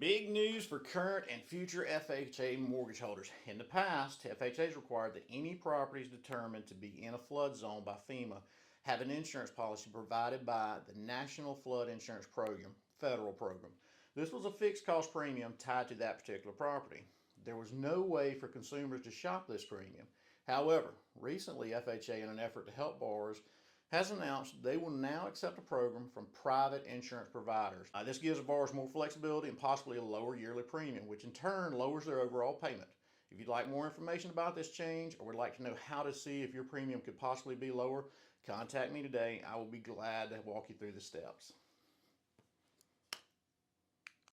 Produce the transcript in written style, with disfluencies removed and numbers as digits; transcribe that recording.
Big news for current and future FHA mortgage holders. In the past, FHA has required that any properties determined to be in a flood zone by FEMA have an insurance policy provided by the National Flood Insurance Program, federal program. This was a fixed cost premium tied to that particular property. There was no way for consumers to shop this premium. However, recently FHA, in an effort to help borrowers, has announced they will now accept a program from private insurance providers. This gives borrowers more flexibility and possibly a lower yearly premium, which in turn lowers their overall payment. If you'd like more information about this change or would like to know how to see if your premium could possibly be lower, contact me today. I will be glad to walk you through the steps.